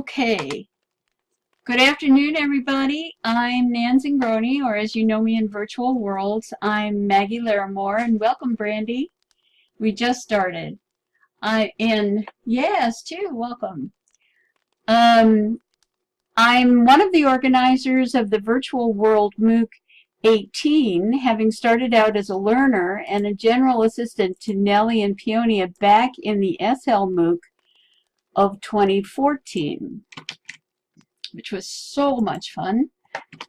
Okay. Good afternoon, everybody. I'm Nan Zingrone, or as you know me in Virtual Worlds, I'm Maggie Larimore, and welcome, Brandy. We just started. Yes, too, welcome. I'm one of the organizers of the Virtual World MOOC18, having started out as a learner and a general assistant to Nellie and Pionia back in the SLMOOC of 2014, which was so much fun,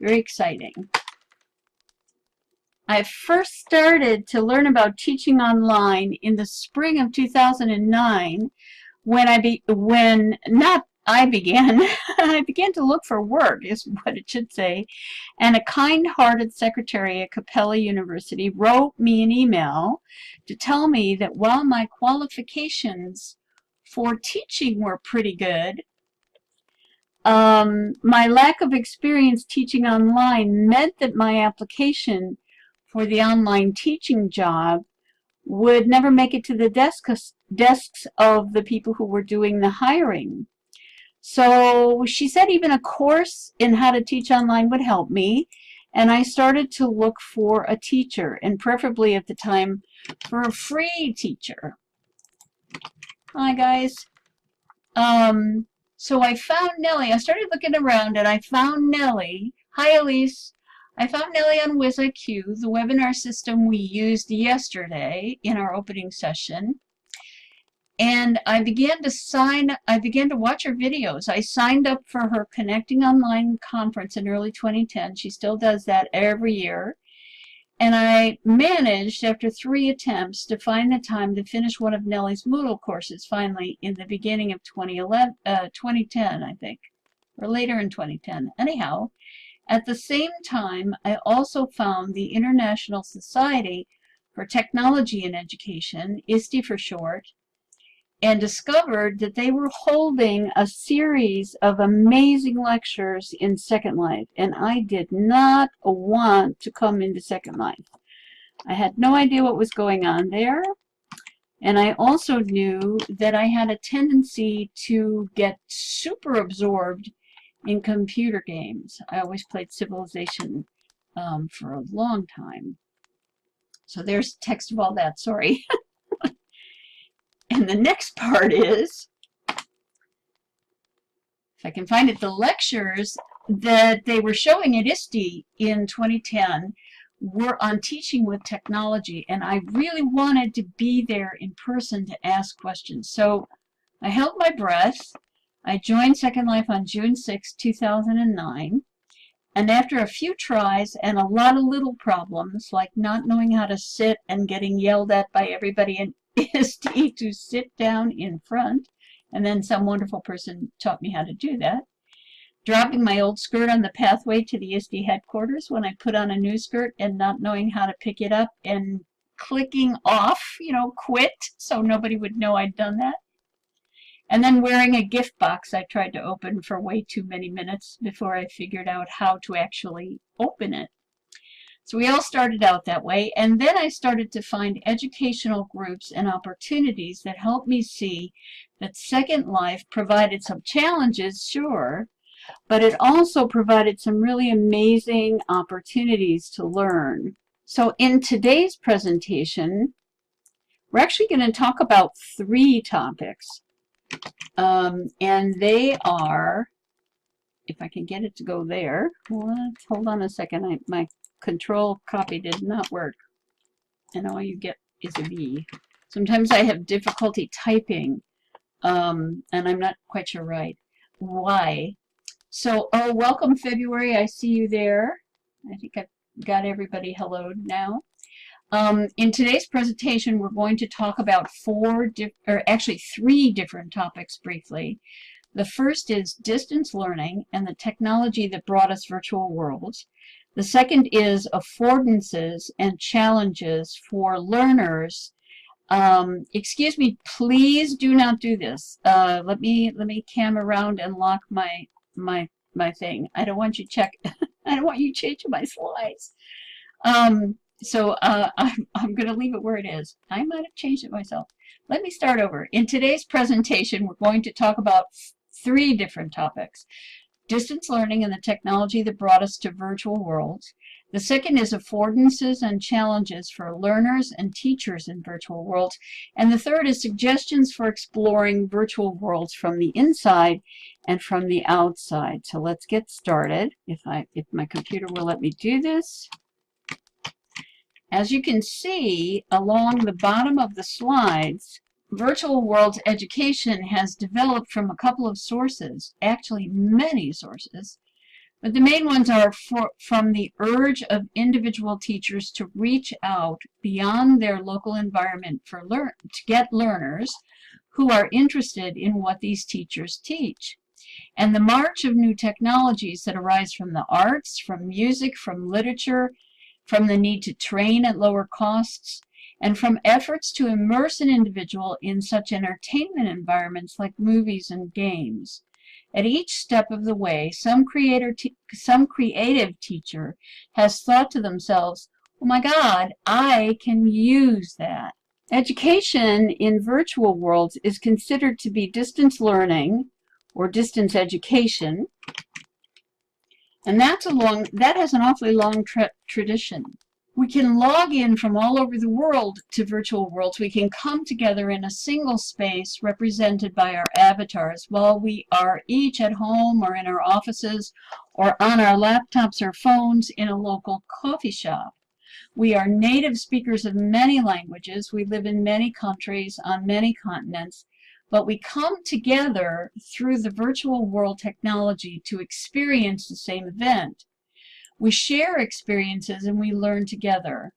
very exciting. I first started to learn about teaching online in the spring of 2009 I began to look for work, is what it should say, and a kind-hearted secretary at Capella University wrote me an email to tell me that while my qualifications for teaching were pretty good, my lack of experience teaching online meant that my application for the online teaching job would never make it to the desks of the people who were doing the hiring. So she said even a course in how to teach online would help me, and I started to look for a teacher, and preferably at the time for a free teacher. Hi guys. So I found Nellie. I started looking around and I found Nellie. Hi Elise. I found Nellie on WizIQ, the webinar system we used yesterday in our opening session. And I began to watch her videos. I signed up for her Connecting Online conference in early 2010. She still does that every year. And I managed, after 3 attempts, to find the time to finish one of Nellie's Moodle courses, finally, in the beginning of 2010, I think, or later in 2010. Anyhow, at the same time, I also found the International Society for Technology in Education, ISTE for short, and discovered that they were holding a series of amazing lectures in Second Life, and I did not want to come into Second Life. I had no idea what was going on there, and I also knew that I had a tendency to get super absorbed in computer games. I always played Civilization for a long time. So there's text of all that, sorry. And the next part is, if I can find it, the lectures that they were showing at ISTE in 2010 were on teaching with technology, and I really wanted to be there in person to ask questions. So I held my breath. I joined Second Life on June 6, 2009, and after a few tries and a lot of little problems, like not knowing how to sit and getting yelled at by everybody in ISTE to sit down in front, and then some wonderful person taught me how to do that. Dropping my old skirt on the pathway to the ISTE headquarters when I put on a new skirt and not knowing how to pick it up and clicking off, quit, so nobody would know I'd done that. And then wearing a gift box I tried to open for way too many minutes before I figured out how to actually open it. So we all started out that way, and then I started to find educational groups and opportunities that helped me see that Second Life provided some challenges, sure, but it also provided some really amazing opportunities to learn. So in today's presentation, we're actually going to talk about 3 topics, and they are, if I can get it to go there, hold on a second, my Control copy did not work, and all you get is a V. Sometimes I have difficulty typing, and I'm not quite sure why. So, welcome February, I see you there. I think I've got everybody helloed now. In today's presentation, we're going to talk about 3 different topics briefly. The first is distance learning and the technology that brought us virtual worlds. The second is affordances and challenges for learners. Excuse me, please do not do this. Let me cam around and lock my thing. I don't want you I don't want you changing my slides. So I'm going to leave it where it is. I might have changed it myself. Let me start over. In today's presentation, we're going to talk about 3 different topics. Distance learning and the technology that brought us to virtual worlds. The second is affordances and challenges for learners and teachers in virtual worlds. And the third is suggestions for exploring virtual worlds from the inside and from the outside. So let's get started. If my computer will let me do this. As you can see along the bottom of the slides, Virtual Worlds education has developed from a couple of sources, actually many sources, but the main ones are from the urge of individual teachers to reach out beyond their local environment to get learners who are interested in what these teachers teach. And the march of new technologies that arise from the arts, from music, from literature, from the need to train at lower costs, and from efforts to immerse an individual in such entertainment environments like movies and games. At each step of the way, some creative teacher has thought to themselves, oh my God, I can use that. Education in virtual worlds is considered to be distance learning or distance education, and that has an awfully long tradition. We can log in from all over the world to virtual worlds. We can come together in a single space represented by our avatars while we are each at home or in our offices or on our laptops or phones in a local coffee shop. We are native speakers of many languages. We live in many countries on many continents, but we come together through the virtual world technology to experience the same event. We share experiences and we learn together.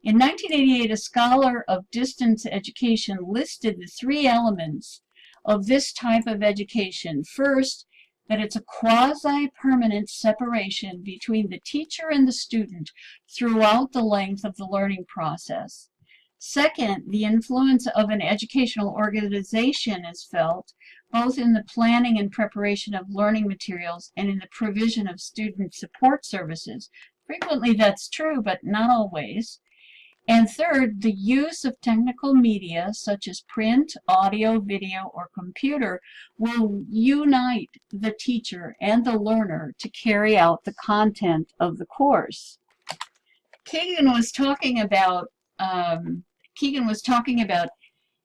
In 1988, a scholar of distance education listed the 3 elements of this type of education. First, that it's a quasi-permanent separation between the teacher and the student throughout the length of the learning process. Second, the influence of an educational organization is felt both in the planning and preparation of learning materials and in the provision of student support services. Frequently that's true, but not always. And third, the use of technical media such as print, audio, video, or computer will unite the teacher and the learner to carry out the content of the course. Keegan was talking about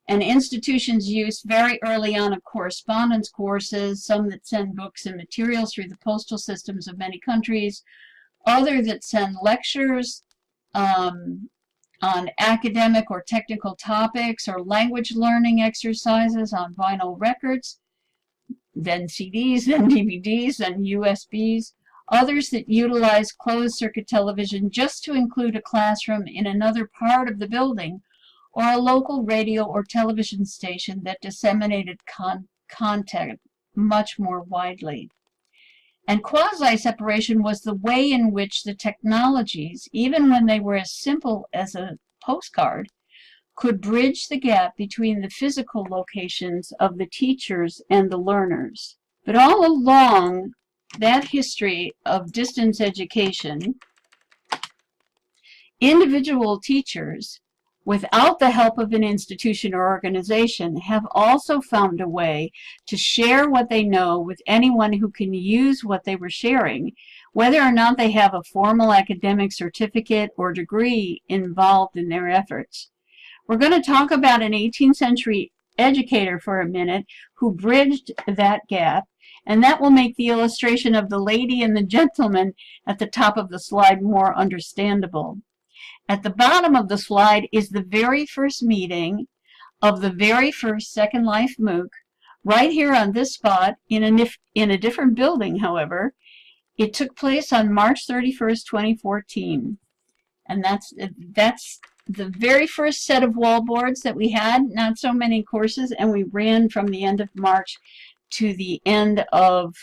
an institution's use very early on of correspondence courses, some that send books and materials through the postal systems of many countries, others that send lectures on academic or technical topics or language learning exercises on vinyl records, then CDs, then DVDs, then USBs, others that utilize closed-circuit television just to include a classroom in another part of the building, or a local radio or television station that disseminated content much more widely. And quasi-separation was the way in which the technologies, even when they were as simple as a postcard, could bridge the gap between the physical locations of the teachers and the learners. But all along that history of distance education, individual teachers, without the help of an institution or organization, have also found a way to share what they know with anyone who can use what they were sharing, whether or not they have a formal academic certificate or degree involved in their efforts. We're going to talk about an 18th century educator for a minute who bridged that gap, and that will make the illustration of the lady and the gentleman at the top of the slide more understandable. At the bottom of the slide is the very first meeting of the very first Second Life MOOC, right here on this spot, in a different building, however. It took place on March 31st, 2014. And that's the very first set of wall boards that we had, not so many courses, and we ran from the end of March to the end of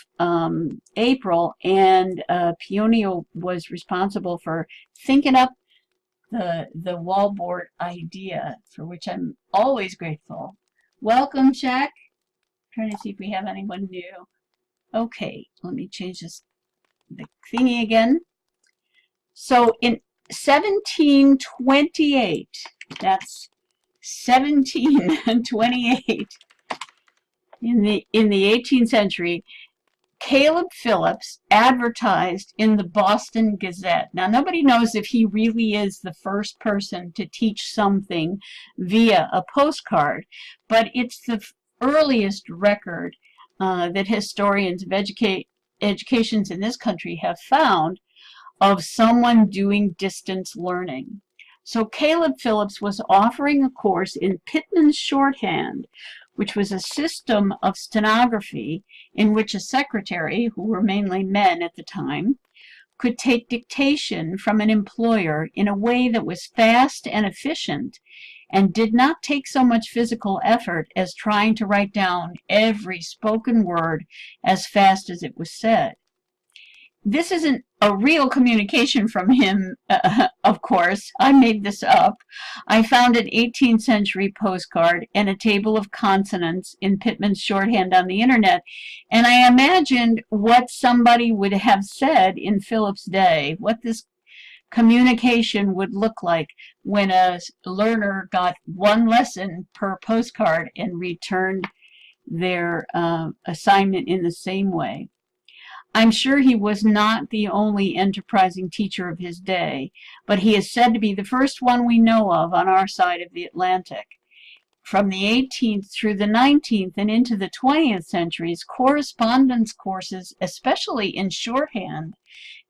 April, and Pionia was responsible for thinking up the wallboard idea, for which I'm always grateful. Welcome, Jack. Trying to see if we have anyone new. Okay, let me change the thingy again. So in 1728, that's 1728, In the 18th century, Caleb Phillips advertised in the Boston Gazette. Now, nobody knows if he really is the first person to teach something via a postcard, but it's the earliest record that historians of educations in this country have found of someone doing distance learning. So Caleb Phillips was offering a course in Pitman's shorthand, which was a system of stenography in which a secretary, who were mainly men at the time, could take dictation from an employer in a way that was fast and efficient and did not take so much physical effort as trying to write down every spoken word as fast as it was said. This isn't a real communication from him, of course. I made this up. I found an 18th century postcard and a table of consonants in Pitman's shorthand on the internet, and I imagined what somebody would have said in Phillips' day, what this communication would look like when a learner got one lesson per postcard and returned their assignment in the same way. I'm sure he was not the only enterprising teacher of his day, but he is said to be the first one we know of on our side of the Atlantic. From the 18th through the 19th and into the 20th centuries, correspondence courses, especially in shorthand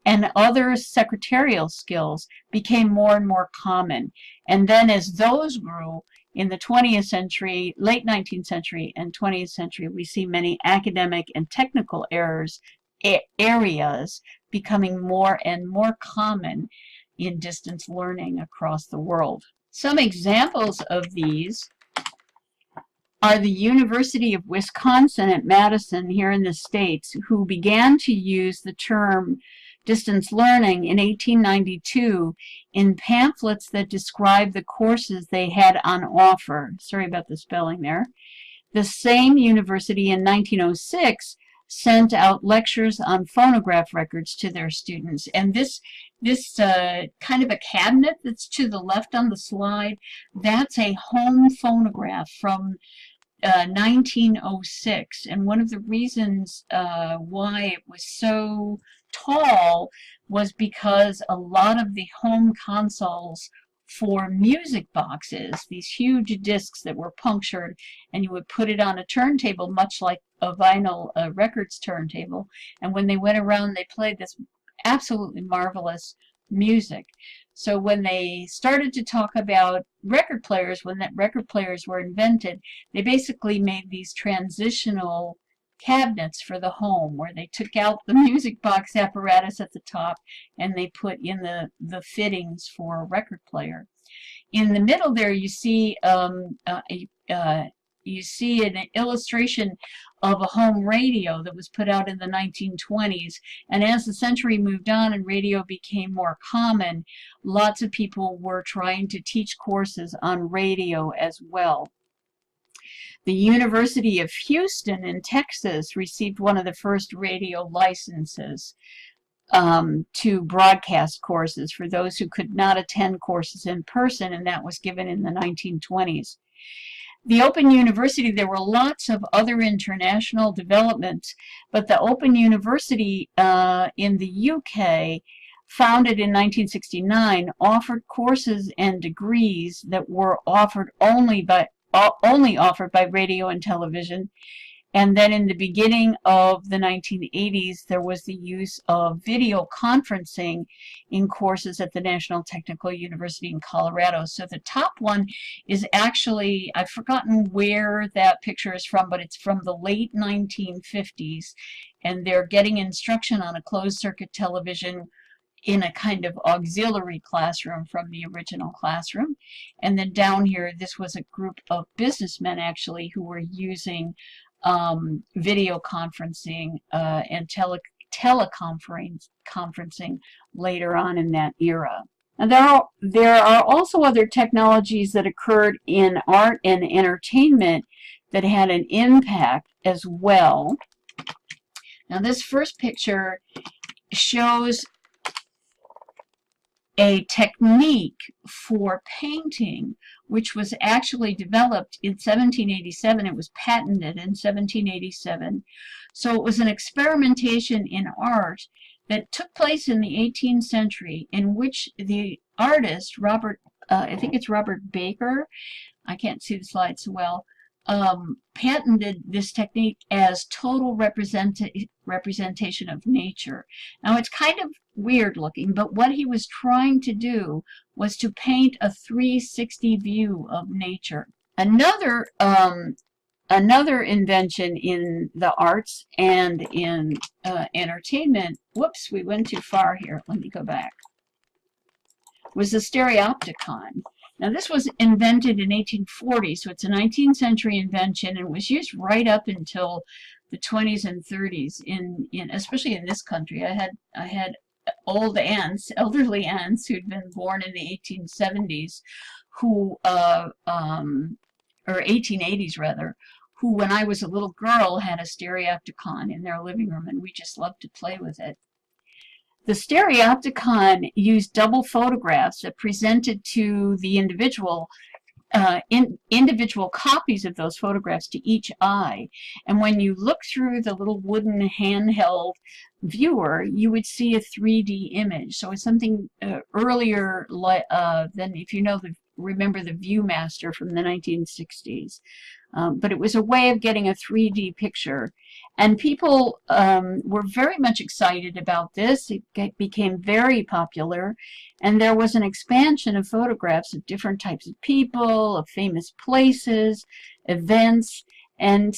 and other secretarial skills, became more and more common. And then as those grew, in the 20th century, late 19th century and 20th century, we see many academic and technical areas becoming more and more common in distance learning across the world. Some examples of these are the University of Wisconsin at Madison here in the States, who began to use the term distance learning in 1892 in pamphlets that described the courses they had on offer. Sorry about the spelling there. The same university in 1906 sent out lectures on phonograph records to their students. And this kind of a cabinet that's to the left on the slide, that's a home phonograph from 1906. And one of the reasons why it was so tall was because a lot of the home consoles for music boxes, these huge discs that were punctured, and you would put it on a turntable, much like a vinyl records turntable, and when they went around, they played this absolutely marvelous music. So when they started to talk about record players, when that record players were invented, they basically made these transitional cabinets for the home where they took out the music box apparatus at the top and they put in the fittings for a record player. In the middle there you see an illustration of a home radio that was put out in the 1920s, and as the century moved on and radio became more common, lots of people were trying to teach courses on radio as well. The University of Houston in Texas received one of the first radio licenses to broadcast courses for those who could not attend courses in person, and that was given in the 1920s. The Open University, there were lots of other international developments, but the Open University in the UK, founded in 1969, offered courses and degrees that were offered only offered by radio and television. And then in the beginning of the 1980s, there was the use of video conferencing in courses at the National Technical University in Colorado. So the top one is actually, I've forgotten where that picture is from, but it's from the late 1950s. And they're getting instruction on a closed circuit television in a kind of auxiliary classroom from the original classroom. And then down here, this was a group of businessmen actually who were using video conferencing and teleconferencing later on in that era. And there are also other technologies that occurred in art and entertainment that had an impact as well. Now this first picture shows a technique for painting, which was actually developed in 1787. It was patented in 1787. So it was an experimentation in art that took place in the 18th century, in which the artist, I think it's Robert Baker, I can't see the slide so well, patented this technique as total representation of nature. Now, it's kind of weird looking, but what he was trying to do was to paint a 360 view of nature. Another invention in the arts and in entertainment, whoops, we went too far here, let me go back, was the stereopticon. Now, this was invented in 1840, so it's a 19th century invention, and was used right up until the 20s and 30s, especially in this country. I had old aunts, elderly aunts, who'd been born in the 1870s, who, or 1880s rather, who, when I was a little girl, had a stereopticon in their living room, and we just loved to play with it. The stereopticon used double photographs that presented to the individual individual copies of those photographs to each eye. And when you look through the little wooden handheld viewer, you would see a 3D image. So it's something earlier than, if you know, remember the Viewmaster from the 1960s. But it was a way of getting a 3D picture. And people were very much excited about this. It became very popular. And there was an expansion of photographs of different types of people, of famous places, events, and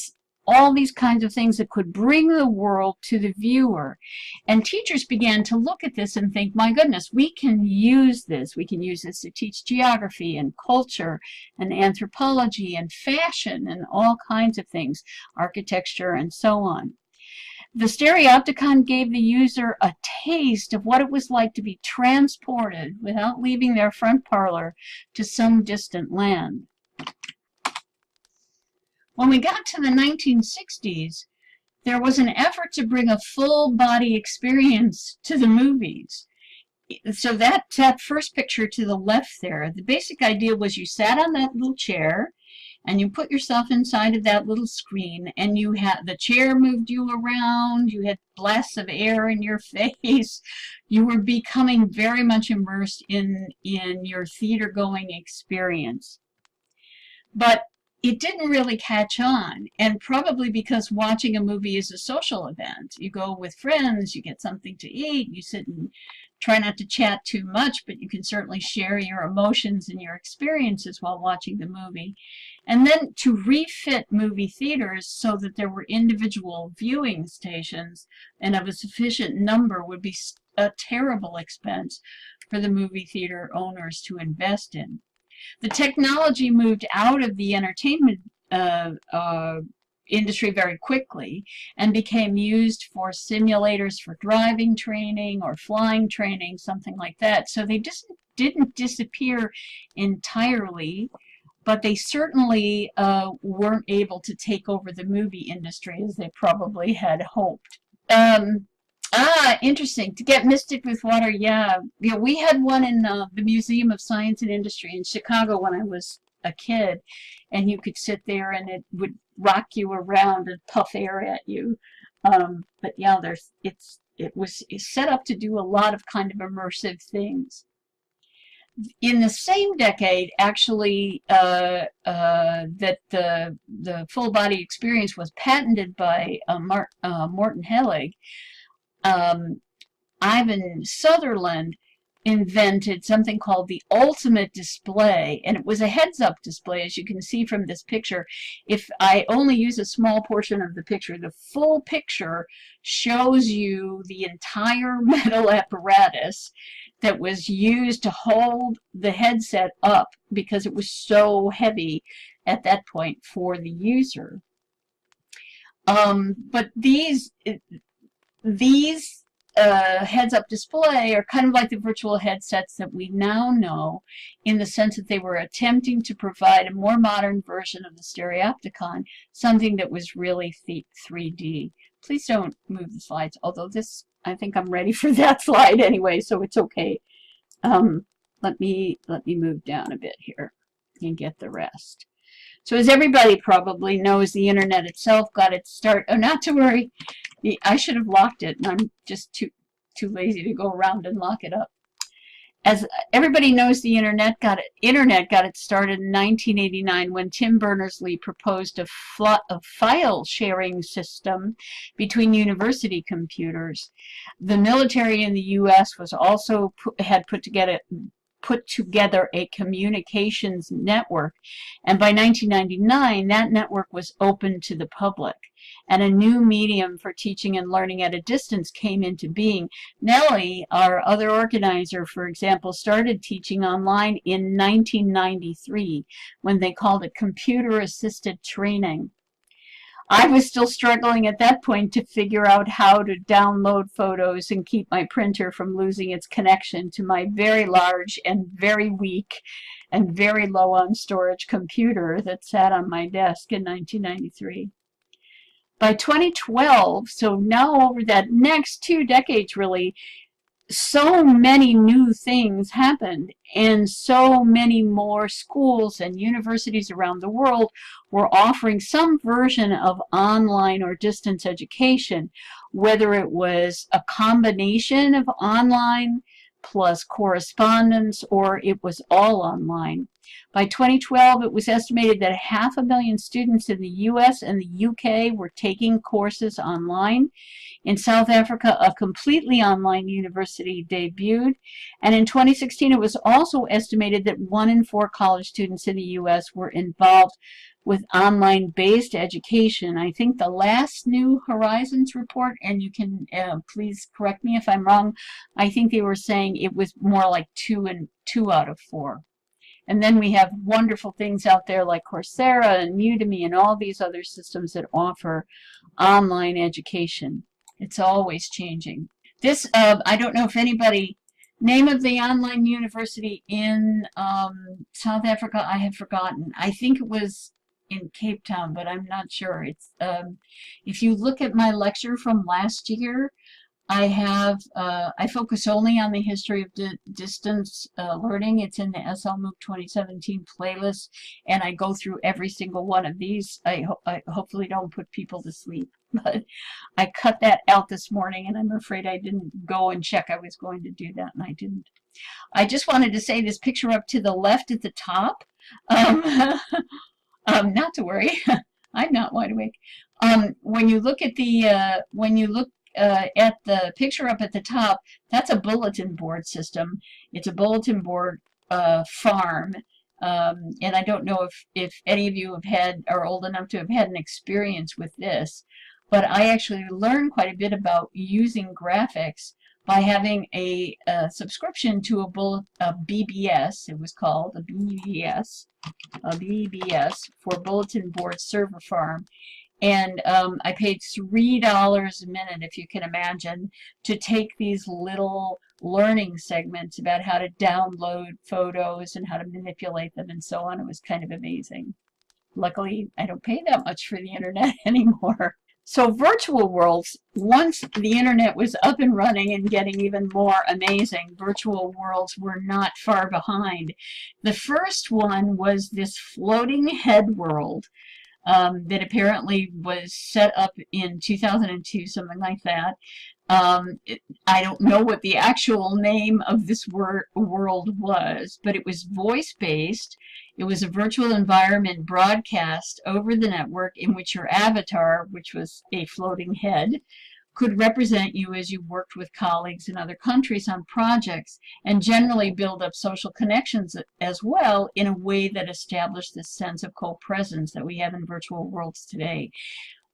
all these kinds of things that could bring the world to the viewer. And teachers began to look at this and think, my goodness, we can use this. We can use this to teach geography and culture and anthropology and fashion and all kinds of things, architecture and so on. The stereopticon gave the user a taste of what it was like to be transported without leaving their front parlor to some distant land. When we got to the 1960s, there was an effort to bring a full body experience to the movies. So that first picture to the left there, the basic idea was you sat on that little chair and you put yourself inside of that little screen, and you had the chair moved you around, you had blasts of air in your face, you were becoming very much immersed in your theater going experience. But it didn't really catch on, and probably because watching a movie is a social event. You go with friends, you get something to eat, you sit and try not to chat too much, but you can certainly share your emotions and your experiences while watching the movie. And then to refit movie theaters so that there were individual viewing stations and of a sufficient number would be a terrible expense for the movie theater owners to invest in. The technology moved out of the entertainment industry very quickly and became used for simulators for driving training or flying training, something like that. So they just didn't disappear entirely, but they certainly weren't able to take over the movie industry as they probably had hoped. Interesting. To get mystic with water, yeah. We had one in the Museum of Science and Industry in Chicago when I was a kid, and you could sit there and it would rock you around and puff air at you. But yeah, it was set up to do a lot of kind of immersive things. In the same decade, actually, that the full body experience was patented by Morton Hellig. Ivan Sutherland invented something called the ultimate display, and it was a heads-up display, as you can see from this picture. If I only use a small portion of the picture, the full picture shows you the entire metal apparatus that was used to hold the headset up because it was so heavy at that point for the user. But these heads-up display are kind of like the virtual headsets that we now know, in the sense that they were attempting to provide a more modern version of the stereopticon, something that was really 3D. Please don't move the slides, although this, I think I'm ready for that slide anyway, so it's okay. let me move down a bit here and get the rest. So as everybody probably knows, the internet itself got its start. Oh, not to worry. I should have locked it, and I'm just too lazy to go around and lock it up. As everybody knows, the internet got its start in 1989 when Tim Berners-Lee proposed a file sharing system between university computers. The military in the U.S. was also had put together a communications network, and by 1999 that network was open to the public, and a new medium for teaching and learning at a distance came into being. Nellie, our other organizer, for example, started teaching online in 1993 when they called it computer-assisted training. I was still struggling at that point to figure out how to download photos and keep my printer from losing its connection to my very large and very weak and very low on storage computer that sat on my desk in 1993. By 2012, so now over that next 2 decades really, so many new things happened, and so many more schools and universities around the world were offering some version of online or distance education, whether it was a combination of online plus correspondence or it was all online. By 2012, it was estimated that 500,000 students in the US and the UK were taking courses online. In South Africa, a completely online university debuted, and in 2016 it was also estimated that 1 in 4 college students in the U.S. were involved with online-based education. I think the last New Horizons report, and you can please correct me if I'm wrong, I think they were saying it was more like 2 out of 4. And then we have wonderful things out there like Coursera and Udemy and all these other systems that offer online education. It's always changing. This, I don't know if anybody, name of the online university in South Africa, I have forgotten. I think it was in Cape Town, but I'm not sure. It's if you look at my lecture from last year, I focus only on the history of distance learning. It's in the SLMOOC 2017 playlist, and I go through every single one of these. I hopefully don't put people to sleep, but I cut that out this morning, and I'm afraid I didn't go and check I was going to do that, and I didn't. I just wanted to say this picture up to the left at the top, not to worry, I'm not wide awake. When you look at the at the picture up at the top, that's a bulletin board system. It's a bulletin board farm, and I don't know if any of you are old enough to have had an experience with this, but I actually learned quite a bit about using graphics by having a subscription to a BBS. It was called a BBS for Bulletin Board Server Farm. And I paid $3 a minute, if you can imagine, to take these little learning segments about how to download photos and how to manipulate them and so on. It was kind of amazing. Luckily, I don't pay that much for the internet anymore. So virtual worlds, once the internet was up and running and getting even more amazing, virtual worlds were not far behind. The first one was this floating head world. That apparently was set up in 2002, something like that. I don't know what the actual name of this world was, but it was voice-based. It was a virtual environment broadcast over the network in which your avatar, which was a floating head, could represent you as you worked with colleagues in other countries on projects and generally build up social connections as well in a way that established this sense of co-presence that we have in virtual worlds today.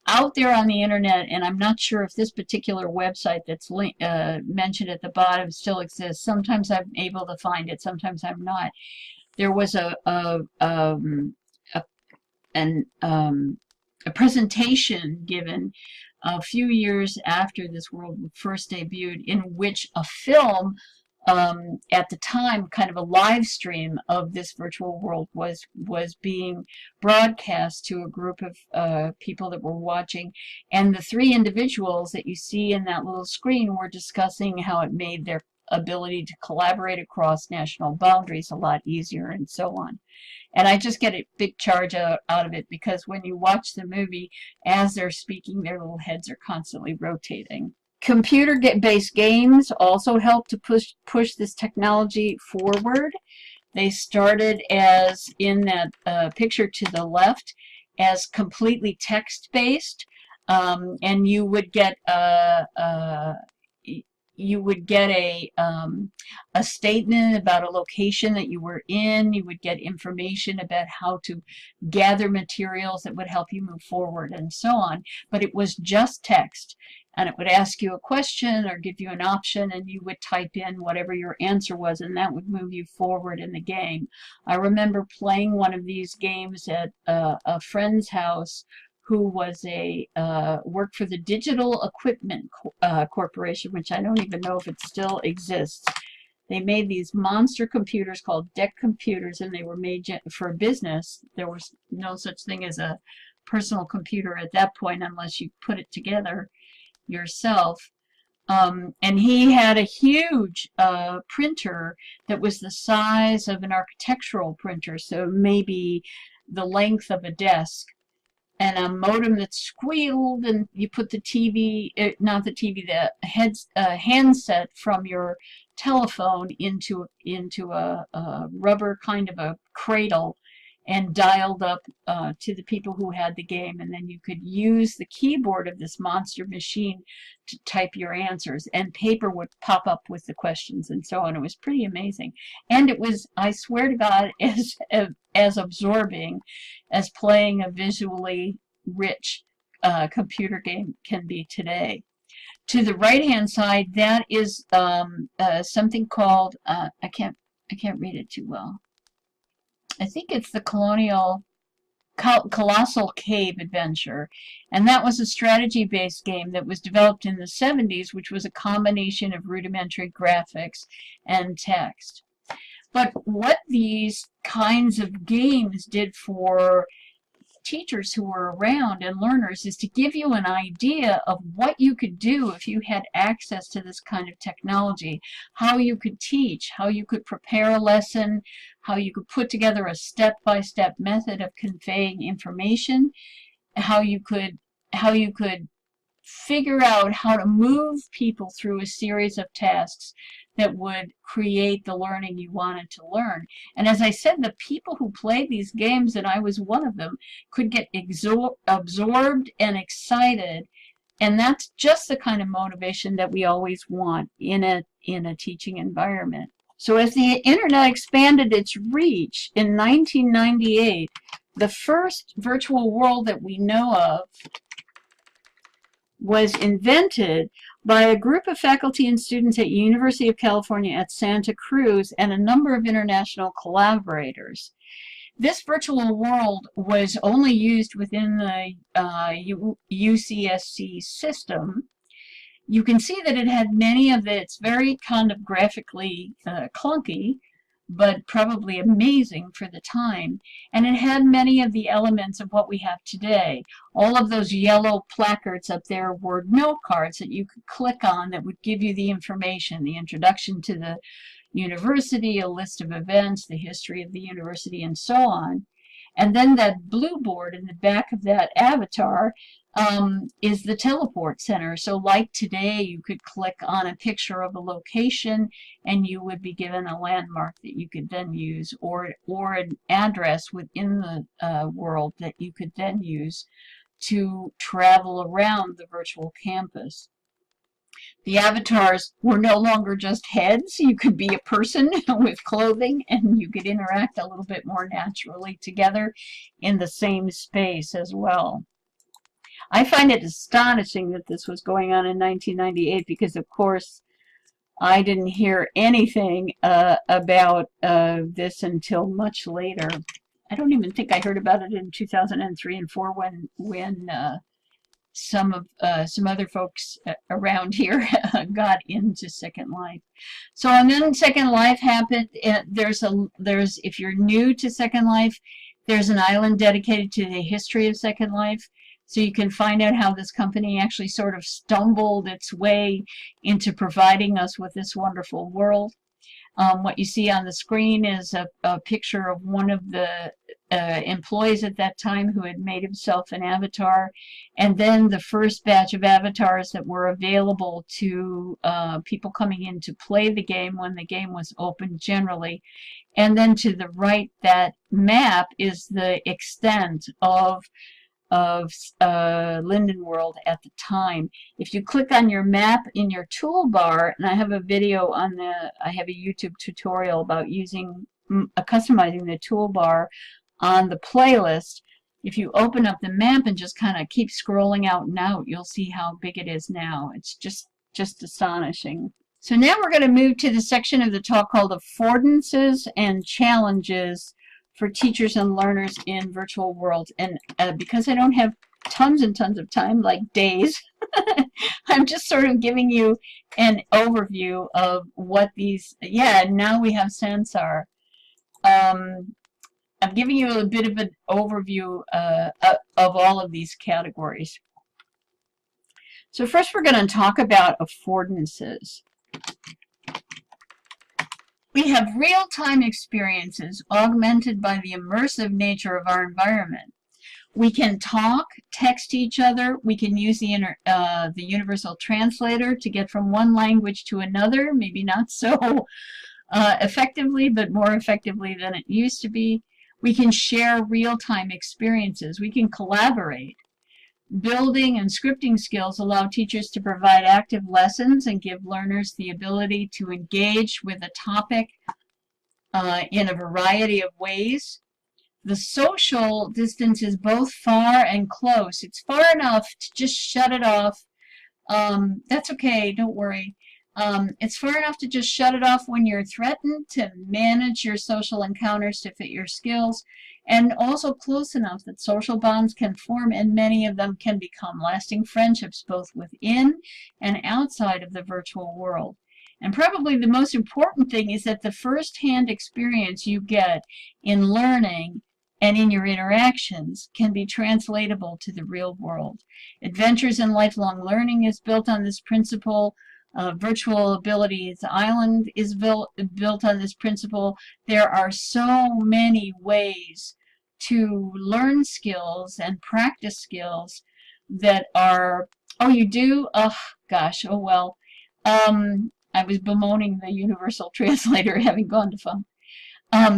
Out there on the internet, and I'm not sure if this particular website that's mentioned at the bottom still exists. Sometimes I'm able to find it, sometimes I'm not. There was a presentation given a few years after this world first debuted, in which a film at the time, kind of a live stream of this virtual world was being broadcast to a group of people that were watching, and the 3 individuals that you see in that little screen were discussing how it made their ability to collaborate across national boundaries a lot easier, and so on. And I just get a big charge out of it, because when you watch the movie, as they're speaking, their little heads are constantly rotating. Computer-based games also help to push this technology forward. They started, as in that picture to the left, as completely text-based, and you would get a statement about a location that you were in. You would get information about how to gather materials that would help you move forward, and so on. But it was just text, and it would ask you a question or give you an option, and you would type in whatever your answer was, and that would move you forward in the game. I remember playing one of these games at a friend's house who was worked for the Digital Equipment Corporation, which I don't even know if it still exists. They made these monster computers called DEC computers, and they were made for business. There was no such thing as a personal computer at that point unless you put it together yourself. And he had a huge printer that was the size of an architectural printer, so maybe the length of a desk, and a modem that squealed, and you put the TV, not the TV, the handset from your telephone into a rubber kind of a cradle, and dialed up to the people who had the game, and then you could use the keyboard of this monster machine to type your answers, and paper would pop up with the questions, and so on. It was pretty amazing, and it was, I swear to God, as absorbing as playing a visually rich computer game can be today. To the right-hand side, that is something called I can't read it too well. I think it's the Colossal Cave Adventure, and that was a strategy-based game that was developed in the 70s, which was a combination of rudimentary graphics and text. But what these kinds of games did for teachers who were around and learners is to give you an idea of what you could do if you had access to this kind of technology, how you could teach, how you could prepare a lesson, how you could put together a step-by-step method of conveying information, how you could figure out how to move people through a series of tasks that would create the learning you wanted to learn. And as I said, the people who played these games, and I was one of them, could get absorbed and excited. And that's just the kind of motivation that we always want in a teaching environment. So as the internet expanded its reach in 1998, the first virtual world that we know of was invented by a group of faculty and students at University of California at Santa Cruz and a number of international collaborators. This virtual world was only used within the UCSC system. You can see that it had many of its very kind of graphically clunky, but probably amazing for the time. And it had many of the elements of what we have today. All of those yellow placards up there were note cards that you could click on that would give you the information, the introduction to the university, a list of events, the history of the university, and so on. And then that blue board in the back of that avatar is the teleport center. So like today, you could click on a picture of a location and you would be given a landmark that you could then use, or an address within the world that you could then use to travel around the virtual campus. The avatars were no longer just heads. You could be a person with clothing, and you could interact a little bit more naturally together in the same space as well. I find it astonishing that this was going on in 1998 because, of course, I didn't hear anything about this until much later. I don't even think I heard about it in 2003 and 4 when some other folks around here got into Second Life. So, and then Second Life happened. If you're new to Second Life, there's an island dedicated to the history of Second Life. So you can find out how this company actually sort of stumbled its way into providing us with this wonderful world. What you see on the screen is a picture of one of the employees at that time who had made himself an avatar, and then the first batch of avatars that were available to people coming in to play the game when the game was open generally. And then to the right, that map is the extent of Linden World at the time. If you click on your map in your toolbar, and I have a video on I have a YouTube tutorial about using customizing the toolbar on the playlist. If you open up the map and just kind of keep scrolling out and out, you'll see how big it is now. It's just astonishing. So now we're going to move to the section of the talk called Affordances and Challenges for Teachers and Learners in Virtual Worlds. And because I don't have tons and tons of time, like days, I'm just sort of giving you an overview of what these, now we have Sansar. I'm giving you a bit of an overview of all of these categories. So first we're going to talk about affordances. We have real-time experiences augmented by the immersive nature of our environment. We can talk, text each other. We can use the universal translator to get from one language to another, maybe not so effectively, but more effectively than it used to be. We can share real-time experiences. We can collaborate. Building and scripting skills allow teachers to provide active lessons and give learners the ability to engage with a topic in a variety of ways. The social distance is both far and close. It's far enough to just shut it off. That's okay, don't worry. It's far enough to just shut it off when you're threatened, to manage your social encounters to fit your skills, and also close enough that social bonds can form, and many of them can become lasting friendships both within and outside of the virtual world. And probably the most important thing is that the first-hand experience you get in learning and in your interactions can be translatable to the real world. Adventures in Lifelong Learning is built on this principle. Virtual Abilities Island is built on this principle. There are so many ways to learn skills and practice skills that are, oh, you do? Oh, gosh, oh, well. I was bemoaning the universal translator having gone to fun.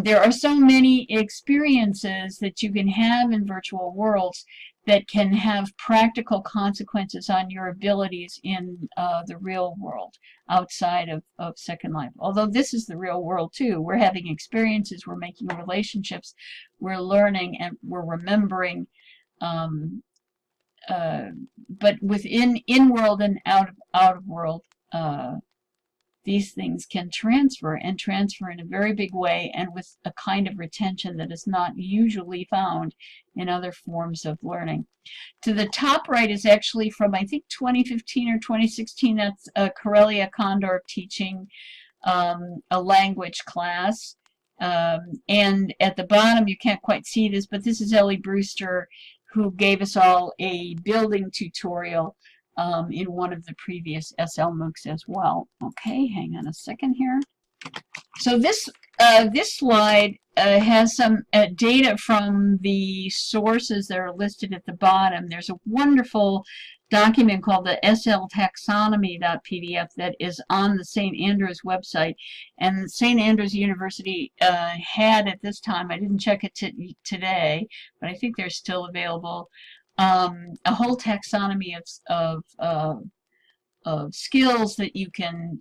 There are so many experiences that you can have in virtual worlds that can have practical consequences on your abilities in the real world outside of Second Life. Although this is the real world too. We're having experiences, we're making relationships, we're learning, and we're remembering. But within in-world and out-of-world, these things can transfer and transfer in a very big way, and with a kind of retention that is not usually found in other forms of learning. To the top right is actually from, I think, 2015 or 2016. That's Corellia Condor teaching a language class. And at the bottom, you can't quite see this, but this is Ellie Brewster, who gave us all a building tutorial in one of the previous SLMOOCs as well. Okay, hang on a second here. So this slide has some data from the sources that are listed at the bottom. There's a wonderful document called the sltaxonomy.pdf that is on the St. Andrews website. And St. Andrews University had at this time, I didn't check it today, but I think they're still available, a whole taxonomy of skills that you can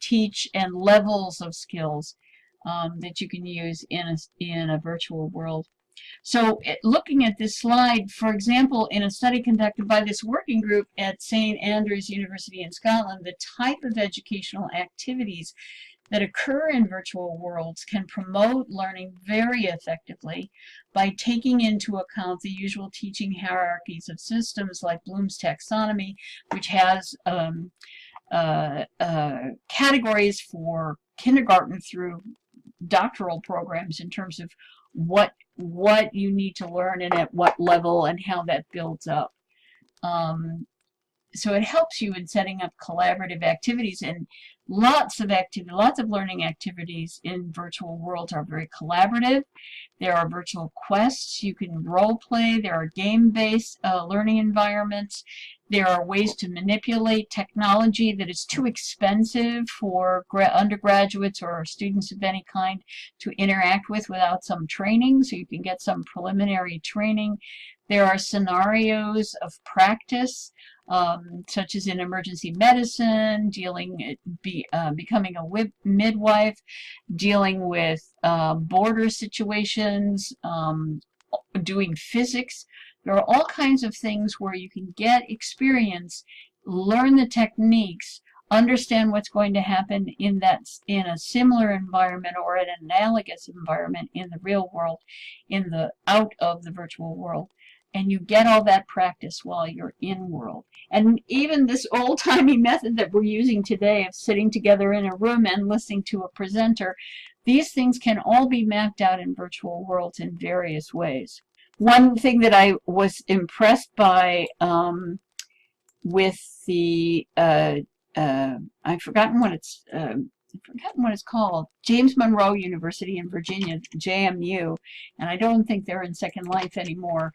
teach, and levels of skills that you can use in a virtual world. So looking at this slide, for example, in a study conducted by this working group at St. Andrews University in Scotland, the type of educational activities that occur in virtual worlds can promote learning very effectively by taking into account the usual teaching hierarchies of systems like Bloom's taxonomy, which has categories for kindergarten through doctoral programs in terms of what you need to learn and at what level and how that builds up. So it helps you in setting up collaborative activities, and lots of learning activities in virtual worlds are very collaborative. There are virtual quests. You can role play. There are game-based learning environments. There are ways to manipulate technology that is too expensive for undergraduates or students of any kind to interact with without some training, so you can get some preliminary training. There are scenarios of practice, such as in emergency medicine, becoming a midwife, dealing with border situations, doing physics. There are all kinds of things where you can get experience, learn the techniques, understand what's going to happen in a similar environment or an analogous environment in the real world, out of the virtual world. And you get all that practice while you're in world. And even this old-timey method that we're using today of sitting together in a room and listening to a presenter, these things can all be mapped out in virtual worlds in various ways. One thing that I was impressed by with the I've forgotten what it's called, James Monroe University in Virginia, JMU, and I don't think they're in Second Life anymore.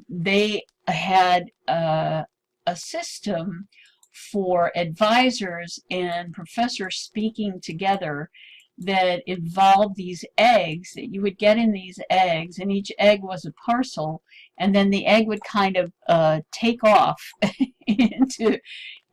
They had a system for advisors and professors speaking together that involved these eggs that you would get in these eggs, and each egg was a parcel, and then the egg would kind of take off into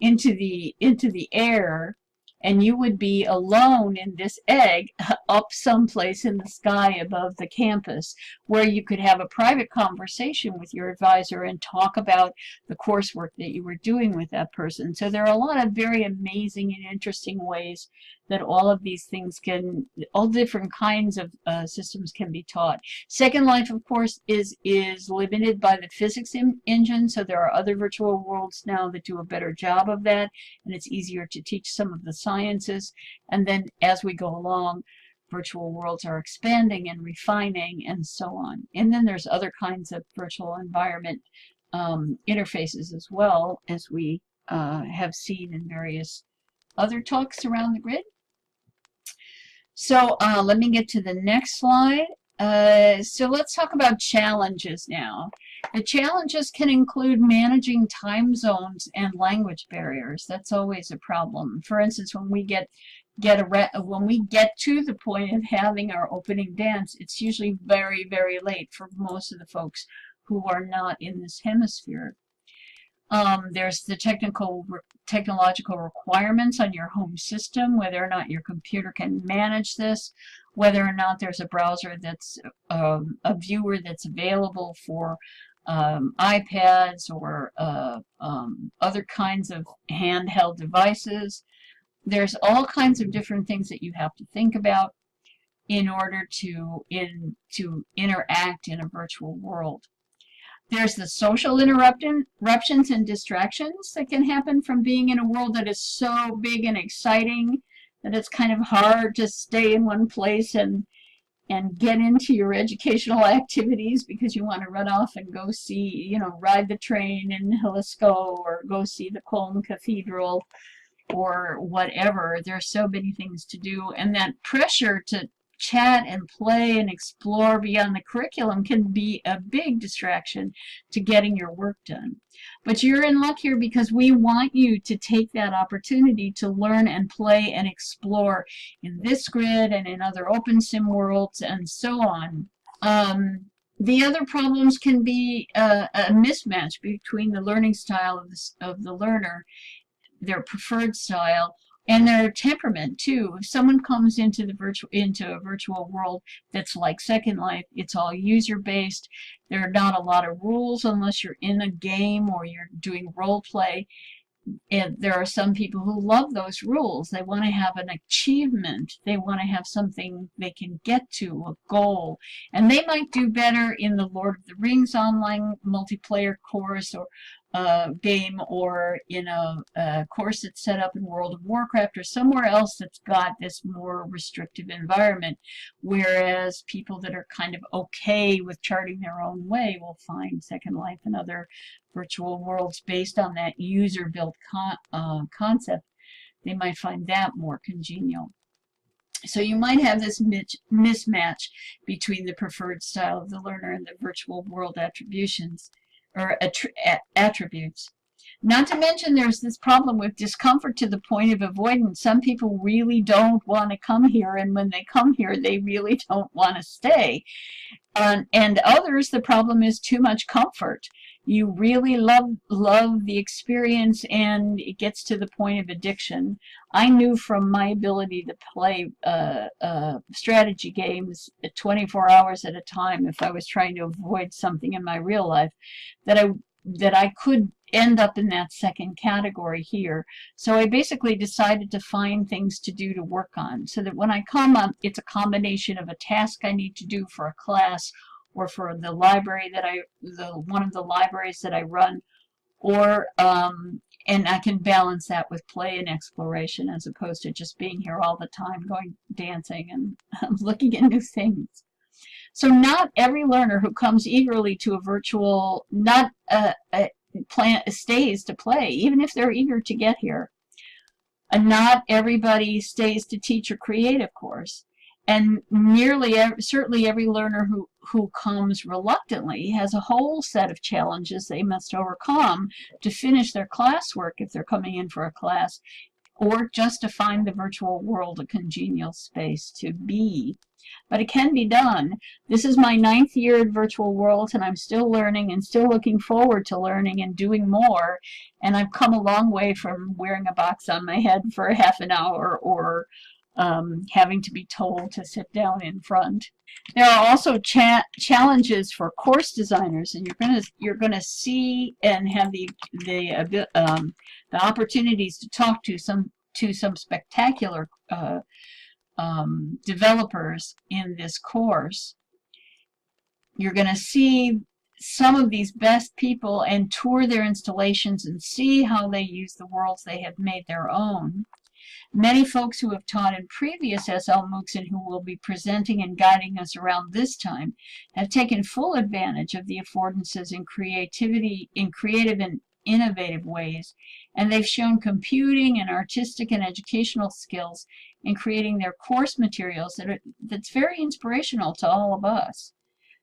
the air, and you would be alone in this egg up someplace in the sky above the campus, where you could have a private conversation with your advisor and talk about the coursework that you were doing with that person. So there are a lot of very amazing and interesting ways that all of these things all different kinds of systems can be taught. Second Life, of course, is limited by the physics engine, so there are other virtual worlds now that do a better job of that, and it's easier to teach some of the sciences. And then as we go along, virtual worlds are expanding and refining and so on. And then there's other kinds of virtual environment interfaces as well, as we have seen in various other talks around the grid. So let me get to the next slide. So let's talk about challenges now. The challenges can include managing time zones and language barriers. That's always a problem. For instance, when we get to the point of having our opening dance, it's usually very, very late for most of the folks who are not in this hemisphere. There's the technological requirements on your home system, whether or not your computer can manage this, whether or not there's a browser that's a viewer that's available for iPads or other kinds of handheld devices. There's all kinds of different things that you have to think about in order to interact in a virtual world. There's the social interruptions and distractions that can happen from being in a world that is so big and exciting that it's kind of hard to stay in one place and get into your educational activities because you want to run off and go see, ride the train in Jalisco or go see the Cologne Cathedral or whatever. There's so many things to do, and that pressure to chat and play and explore beyond the curriculum can be a big distraction to getting your work done. But you're in luck here because we want you to take that opportunity to learn and play and explore in this grid and in other open sim worlds and so on. The other problems can be a mismatch between the learning style of the learner, their preferred style, and their temperament too. If someone comes into a virtual world that's like Second Life, it's all user-based. There are not a lot of rules unless you're in a game or you're doing role play. And there are some people who love those rules. They want to have an achievement. They want to have something they can get to, a goal. And they might do better in the Lord of the Rings online multiplayer course game, or in a course that's set up in World of Warcraft or somewhere else that's got this more restrictive environment, whereas people that are kind of okay with charting their own way will find Second Life and other virtual worlds based on that user-built concept. They might find that more congenial. So you might have this mismatch between the preferred style of the learner and the virtual world attributions, or attributes. Not to mention there's this problem with discomfort to the point of avoidance. Some people really don't want to come here, and when they come here, they really don't want to stay. And others, the problem is too much comfort. You really love the experience, and it gets to the point of addiction. I knew from my ability to play strategy games at 24 hours at a time, if I was trying to avoid something in my real life, that I could end up in that second category here. So I basically decided to find things to do to work on, so that when I come up, it's a combination of a task I need to do for a class, or for the library that one of the libraries that I run, or and I can balance that with play and exploration, as opposed to just being here all the time, going dancing and looking at new things. So not every learner who comes eagerly to a virtual stays to play, even if they're eager to get here. And not everybody stays to teach or create, of course. And certainly every learner who comes reluctantly has a whole set of challenges they must overcome to finish their classwork if they're coming in for a class, or just to find the virtual world a congenial space to be. But it can be done. This is my 9th year at Virtual Worlds, and I'm still learning and still looking forward to learning and doing more. And I've come a long way from wearing a box on my head for a half an hour, or having to be told to sit down in front. There are also challenges for course designers, and you're gonna see and have the opportunities to talk to some spectacular developers in this course. You're gonna see some of these best people and tour their installations and see how they use the worlds they have made their own. Many folks who have taught in previous SLMOOCs and who will be presenting and guiding us around this time have taken full advantage of the affordances in creative and innovative ways, and they've shown computing and artistic and educational skills in creating their course materials that's very inspirational to all of us.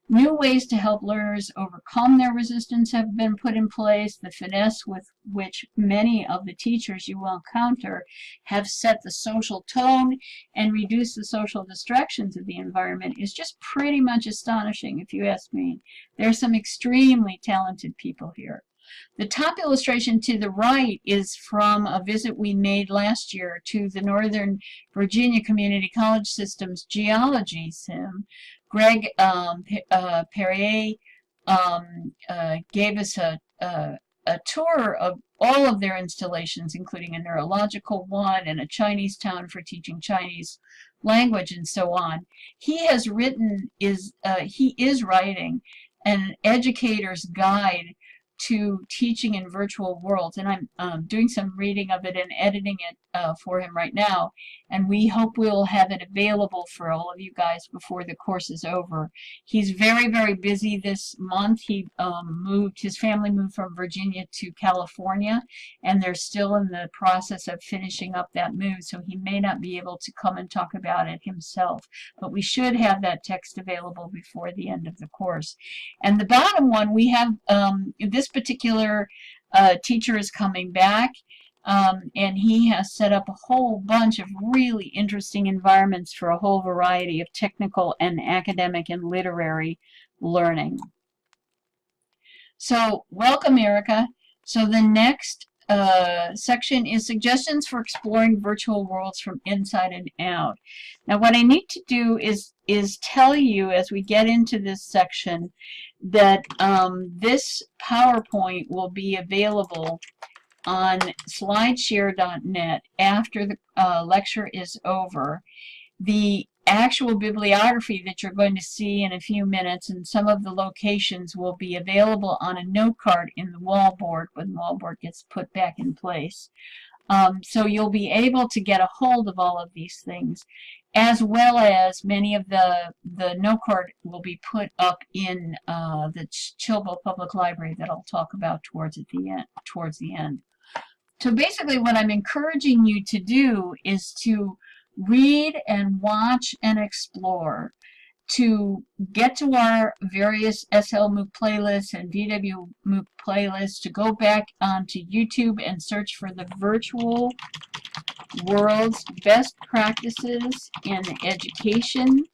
New ways to help learners overcome their resistance have been put in place. The finesse with which many of the teachers you will encounter have set the social tone and reduced the social distractions of the environment is just pretty much astonishing, if you ask me. There are some extremely talented people here. The top illustration to the right is from a visit we made last year to the Northern Virginia Community College System's geology sim. Greg Perrier gave us a tour of all of their installations, including a neurological one and a Chinese town for teaching Chinese language and so on. He is writing an educator's guide to teaching in virtual worlds, and I'm doing some reading of it and editing it for him right now, and we hope we'll have it available for all of you guys before the course is over. He's very, very busy this month. His family moved from Virginia to California, and they're still in the process of finishing up that move, so he may not be able to come and talk about it himself, but we should have that text available before the end of the course. And the bottom one, we have this particular teacher is coming back, and he has set up a whole bunch of really interesting environments for a whole variety of technical and academic and literary learning. So welcome, Erica. So the next section is suggestions for exploring virtual worlds from inside and out. Now what I need to do is tell you as we get into this section that this PowerPoint will be available on slideshare.net after the lecture is over. The actual bibliography that you're going to see in a few minutes, and some of the locations will be available on a note card in the wallboard when the wallboard gets put back in place. So you'll be able to get a hold of all of these things, as well as many of the note card will be put up in the Chilbo Public Library that I'll talk about towards the end. So basically what I'm encouraging you to do is to read and watch and explore, to get to our various SLMOOC playlists and VWMOOC playlists, to go back onto YouTube and search for the Virtual Worlds Best Practices in Education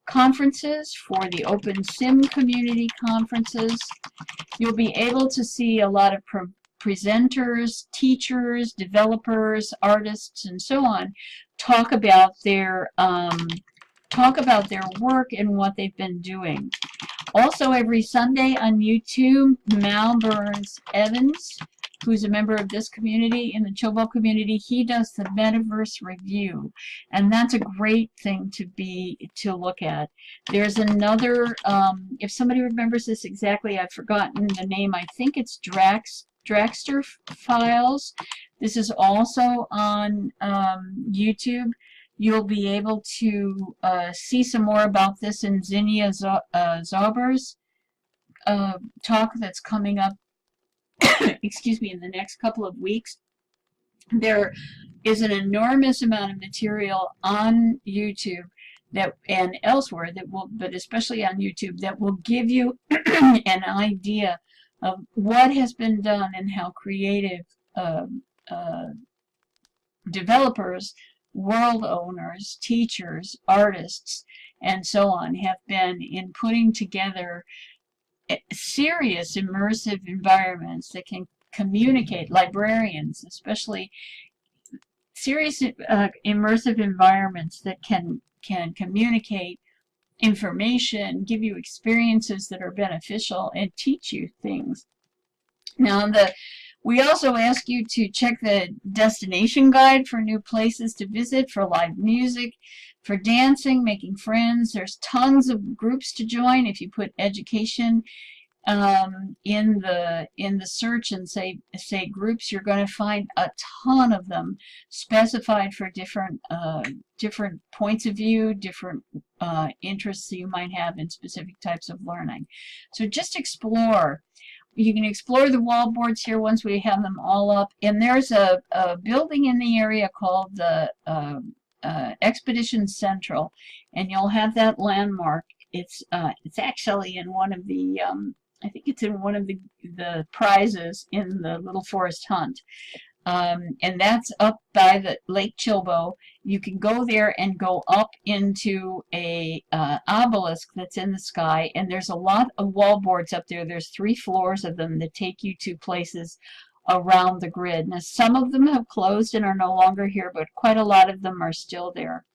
conferences, for the Open Sim community conferences. You'll be able to see a lot of presenters, teachers, developers, artists, and so on talk about their work and what they've been doing. Also, every Sunday on YouTube, Mal Burns-Evans, who's a member of this community, in the Chilbo community, he does the Metaverse Review, and that's a great thing to look at. There's another, if somebody remembers this exactly, I've forgotten the name, I think it's Dragster Files. This is also on YouTube. You'll be able to see some more about this in Zinnia Zauber's talk that's coming up excuse me, in the next couple of weeks. There is an enormous amount of material on YouTube that, and elsewhere, that will, but especially on YouTube, that will give you an idea of what has been done and how creative developers, world owners, teachers, artists, and so on have been in putting together serious immersive environments that can communicate, librarians especially, serious immersive environments that can communicate information, give you experiences that are beneficial, and teach you things. Now, we also ask you to check the destination guide for new places to visit, for live music, for dancing, making friends. There's tons of groups to join. If you put education in the search and say groups, you're going to find a ton of them specified for different points of view, different interests that you might have in specific types of learning. So just explore. You can explore the wallboards here once we have them all up. And there's a building in the area called the Expedition Central, and you'll have that landmark. It's actually in one of the I think it's in one of the prizes in the Little Forest Hunt, and that's up by the Lake Chilbo. You can go there and go up into a obelisk that's in the sky, and there's a lot of wallboards up there. There's 3 floors of them that take you to places around the grid. Now, some of them have closed and are no longer here, but quite a lot of them are still there.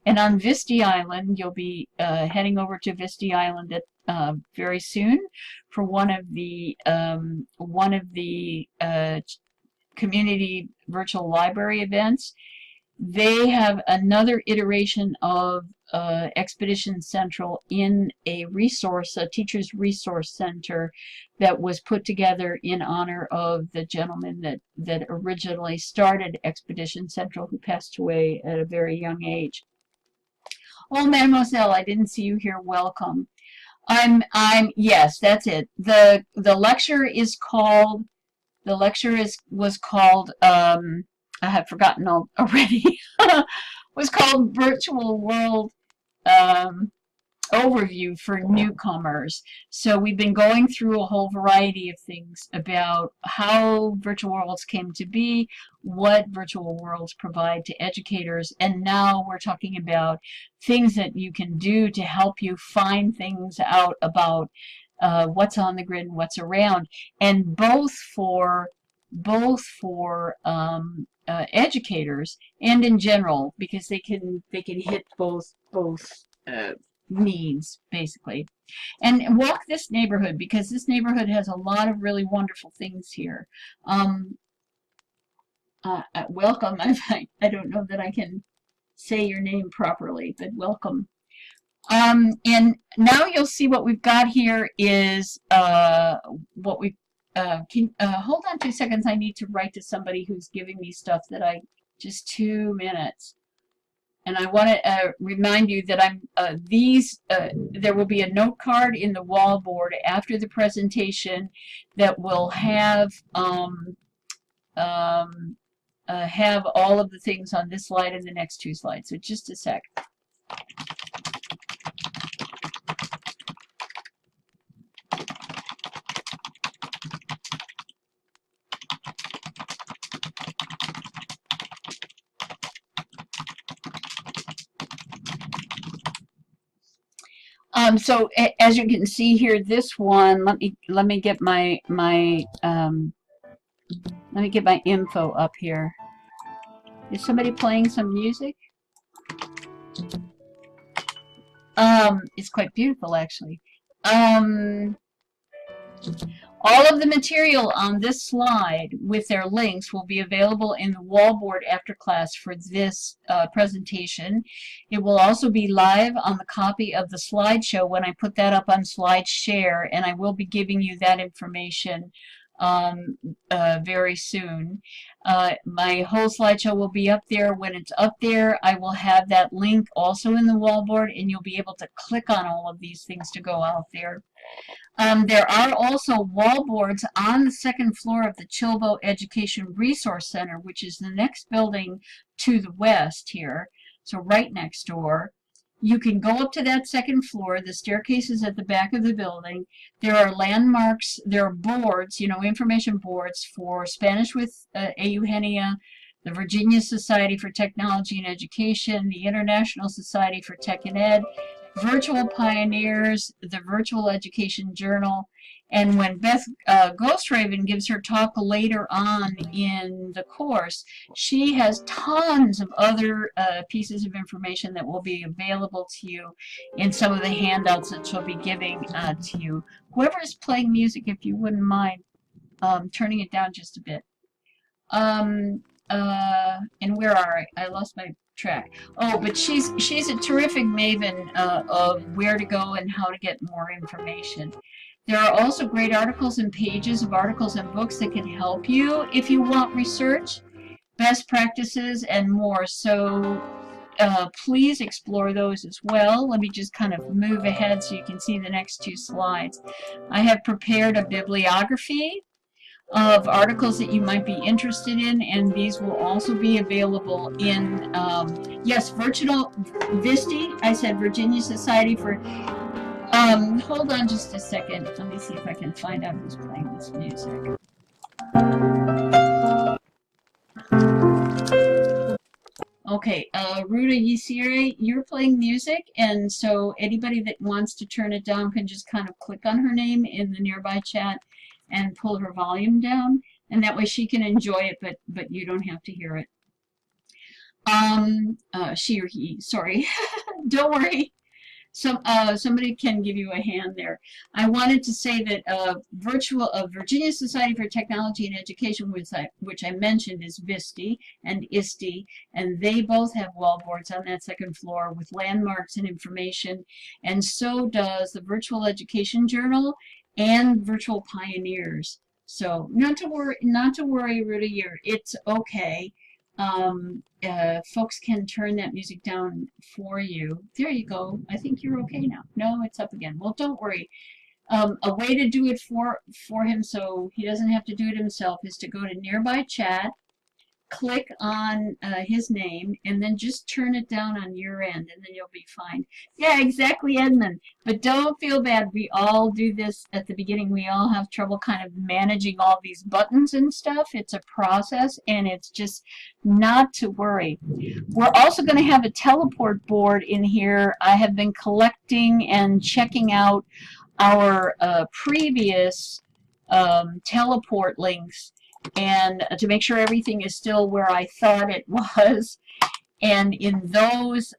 And on Visti Island, you'll be heading over to Visti Island at, very soon for one of the community virtual library events. They have another iteration of Expedition Central in a teacher's resource center that was put together in honor of the gentleman that originally started Expedition Central, who passed away at a very young age. Oh, Mademoiselle, I didn't see you here. Welcome. Yes, that's it. The lecture is called, was called, I have forgotten already, was called Virtual World Overview for Newcomers. So we've been going through a whole variety of things about how virtual worlds came to be, what virtual worlds provide to educators, and now we're talking about things that you can do to help you find things out about what's on the grid and what's around, and both for educators and in general, because they can hit both needs, basically. And walk this neighborhood, because this neighborhood has a lot of really wonderful things here. Welcome. I don't know that I can say your name properly, but welcome. And now you'll see what we've got here is what we hold on 2 seconds. I need to write to somebody who's giving me stuff that just 2 minutes. And I want to remind you that there will be a note card in the wall board after the presentation that will have all of the things on this slide and the next 2 slides. So just a sec. So as you can see here, this one, let me get my info up here. Is somebody playing some music? It's quite beautiful, actually. All of the material on this slide with their links will be available in the wallboard after class for this presentation. It will also be live on the copy of the slideshow when I put that up on SlideShare, and I will be giving you that information very soon. My whole slideshow will be up there. When it's up there, I will have that link also in the wallboard, and you'll be able to click on all of these things to go out there. There are also wallboards on the 2nd floor of the Chilbo Education Resource Center, which is the next building to the west here, so right next door. You can go up to that 2nd floor. The staircase is at the back of the building. There are landmarks, there are boards, information boards for Spanish with Eugenia, the Virginia Society for Technology and Education, the International Society for Tech and Ed, Virtual Pioneers, the Virtual Education Journal, and when Beth Ghostraven gives her talk later on in the course, she has tons of other pieces of information that will be available to you in some of the handouts that she'll be giving to you. Whoever is playing music, if you wouldn't mind turning it down just a bit. And where are I? I lost my track. Oh, but she's a terrific maven of where to go and how to get more information. There are also great articles and pages of articles and books that can help you if you want research, best practices, and more. So please explore those as well. Let me just kind of move ahead so you can see the next 2 slides. I have prepared a bibliography of articles that you might be interested in, and these will also be available in, yes, Virtual VISTI, I said Virginia Society for, hold on just a second, let me see if I can find out who's playing this music. Okay, Ruta Yisire, you're playing music, and so anybody that wants to turn it down can just kind of click on her name in the nearby chat and pull her volume down, and that way she can enjoy it, but you don't have to hear it. She or he, sorry. Don't worry. Somebody can give you a hand there. I wanted to say that Virginia Society for Technology and Education, which I mentioned, is VISTI and ISTI, and they both have wallboards on that 2nd floor with landmarks and information, and so does the Virtual Education Journal and Virtual Pioneers. So not to worry, Rudy, it's okay. Folks can turn that music down for you. There you go. I think you're okay now. No, it's up again. Well, don't worry. A way to do it for him so he doesn't have to do it himself is to go to nearby chat, click on his name, and then just turn it down on your end, and then you'll be fine. Yeah, exactly, Edmund. But don't feel bad. We all do this at the beginning. We all have trouble kind of managing all these buttons and stuff. It's a process, and it's just not to worry. We're also going to have a teleport board in here. I have been collecting and checking out our previous teleport links, and to make sure everything is still where I thought it was. And in those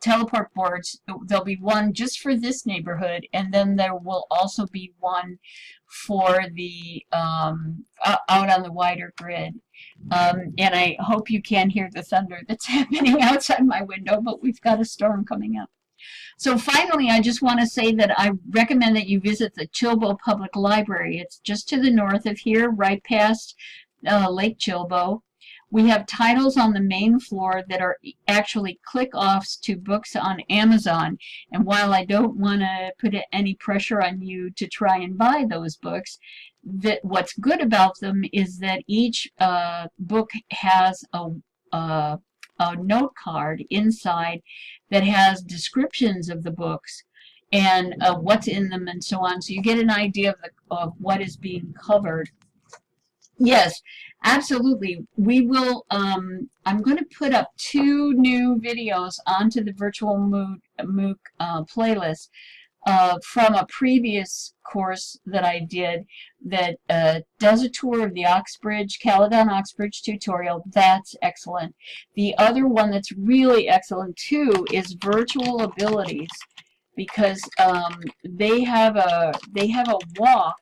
teleport boards. There'll be one just for this neighborhood, and then there will also be one for the out on the wider grid. And I hope you can hear the thunder that's happening outside my window, but we've got a storm coming up. So finally, I just want to say that I recommend that you visit the Chilbo Public Library. It's just to the north of here, right past Lake Chilbo. We have titles on the main floor that are actually click-offs to books on Amazon. And while I don't want to put any pressure on you to try and buy those books, what's good about them is that each book has a note card inside that has descriptions of the books and what's in them and so on. So you get an idea of what is being covered. Yes, absolutely. We will, I'm going to put up 2 new videos onto the Virtual MOOC playlist from a previous course that I did that does a tour of the Caledon Oxbridge tutorial. That's excellent. The other one that's really excellent too is Virtual Abilities, because they have a walk.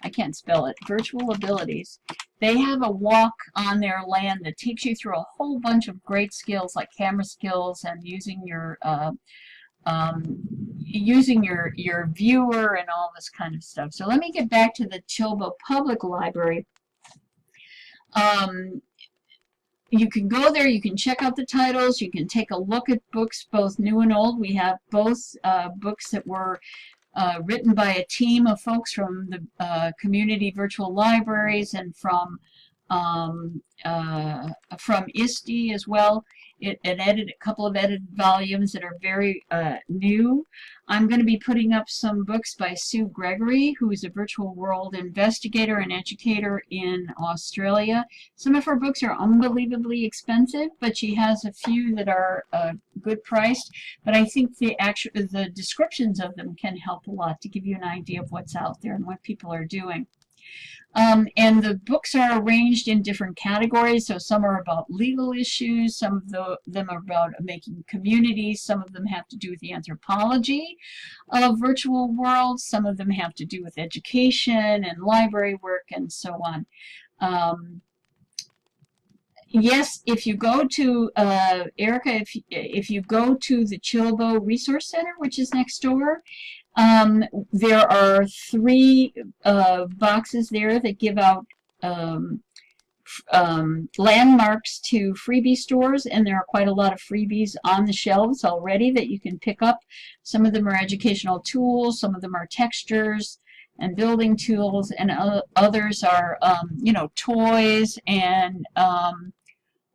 I can't spell it. Virtual Abilities. They have a walk on their land that takes you through a whole bunch of great skills like camera skills and using your viewer and all this kind of stuff. So let me get back to the Chilbo Public Library. You can go there, you can check out the titles, you can take a look at books, both new and old. We have both books that were written by a team of folks from the community virtual libraries and from ISTE as well. It edited a couple of edited volumes that are very new. I'm going to be putting up some books by Sue Gregory, who is a virtual world investigator and educator in Australia. Some of her books are unbelievably expensive, but she has a few that are good priced. But I think the descriptions of them can help a lot to give you an idea of what's out there and what people are doing. And the books are arranged in different categories. So some are about legal issues, some of them are about making communities, some of them have to do with the anthropology of virtual worlds, some of them have to do with education and library work and so on. Yes, if you go to, Erica, if you go to the Chilbo Resource Center, which is next door, there are 3 boxes there that give out landmarks to freebie stores, and there are quite a lot of freebies on the shelves already that you can pick up. Some of them are educational tools, some of them are textures and building tools, and others are, you know, toys and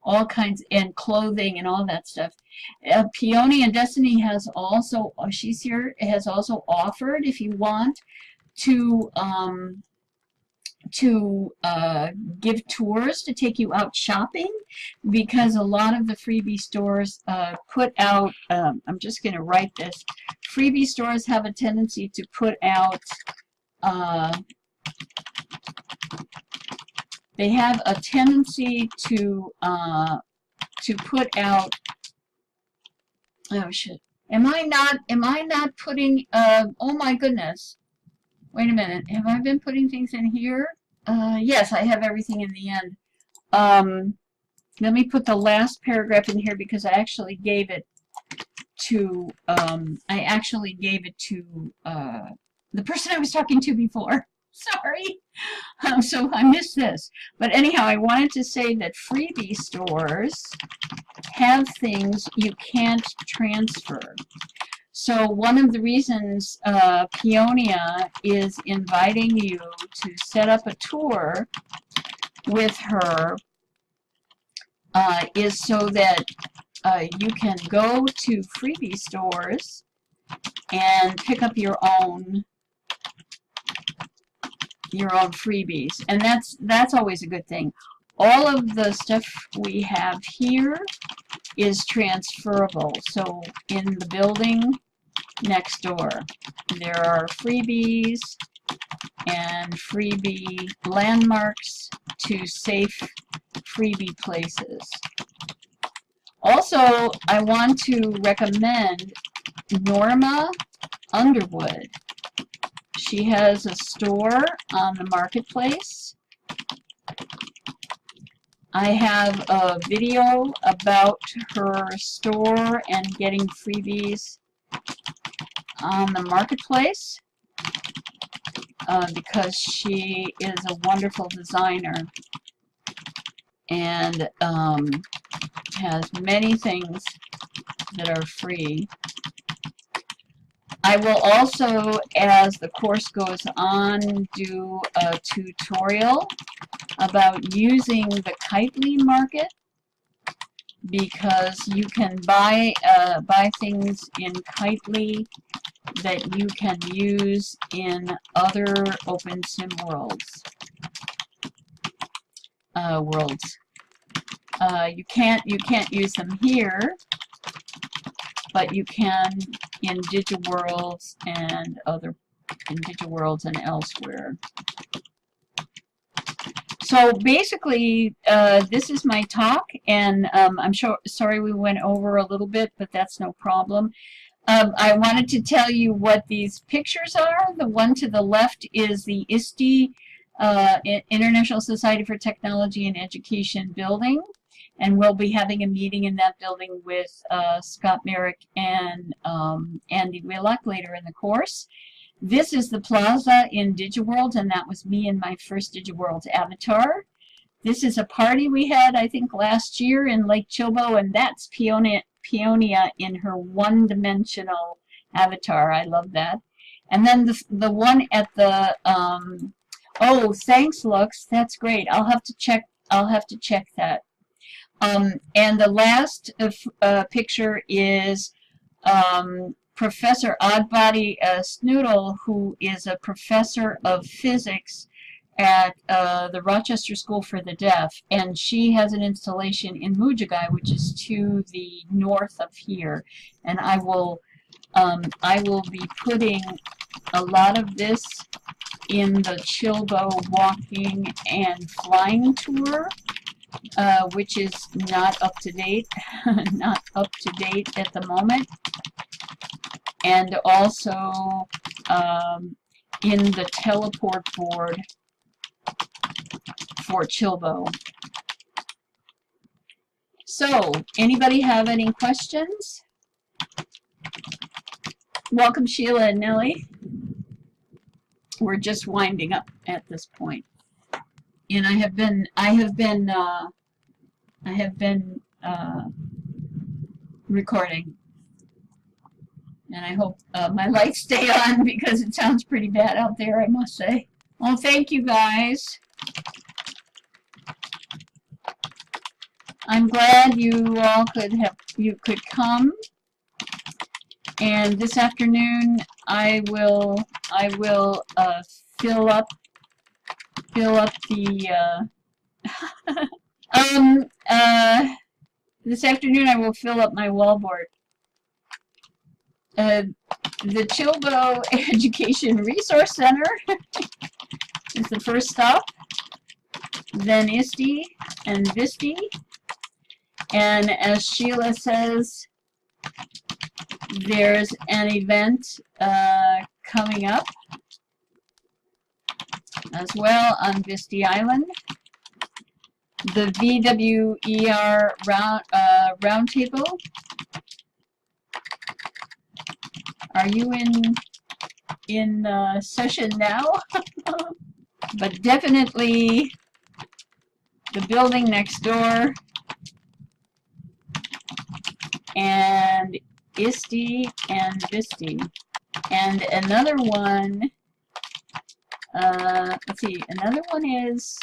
all kinds, and clothing and all that stuff. Pionia and Destiny has also, she's here, has also offered, if you want, to give tours to take you out shopping, because a lot of the freebie stores put out, I'm just going to write this, freebie stores have a tendency to put out, they have a tendency to put out, oh shit, am I not putting, oh my goodness, wait a minute, have I been putting things in here? Yes, I have everything in the end. Let me put the last paragraph in here because I actually gave it to, the person I was talking to before. Sorry. So I missed this. But anyhow, I wanted to say that freebie stores have things you can't transfer. So one of the reasons Pionia is inviting you to set up a tour with her is so that you can go to freebie stores and pick up your own freebies, and that's always a good thing. All of the stuff we have here is transferable. So in the building next door, there are freebies and freebie landmarks to safe freebie places. Also, Also, I want to recommend Norma Underwood. She has a store on the marketplace. I have a video about her store and getting freebies on the marketplace because she is a wonderful designer and has many things that are free. I will also, as the course goes on, do a tutorial about using the Kitely market, because you can buy things in Kitely that you can use in other OpenSim worlds. You can't use them here, but you can in DigiWorlds and DigiWorlds and elsewhere. So basically, this is my talk, and I'm sorry we went over a little bit, but that's no problem. I wanted to tell you what these pictures are. The one to the left is the ISTE, International Society for Technology and Education building, and we'll be having a meeting in that building with Scott Merrick and Andy Willock later in the course. This is the plaza in DigiWorld, and that was me in my first DigiWorld avatar. This is a party we had, I think, last year in Lake Chilbo, and that's Pionia in her one-dimensional avatar. I love that. And then the one at the oh, thanks, Lux. That's great. I'll have to check that. And the last picture is Professor Oddbody Snoodle, who is a professor of physics at the Rochester School for the Deaf, and she has an installation in Mujagai, which is to the north of here. And I will be putting a lot of this in the Chilbo walking and flying tour, which is not up to date, not up to date at the moment. And also in the teleport board for Chilbo. So, anybody have any questions? Welcome, Sheila and Nellie. We're just winding up at this point, and I have been recording. And I hope my lights stay on because it sounds pretty bad out there, I must say. Well, thank you guys. I'm glad you all could come. And this afternoon I will fill up the this afternoon I will fill up my wallboard. The Chilbo Education Resource Center is the first stop, then ISTE and VISTE, and as Sheila says, there's an event coming up as well on VISTE Island, the VWER roundtable. Are you in session now? But definitely the building next door and ISTE and VISTE. And another one, let's see, another one is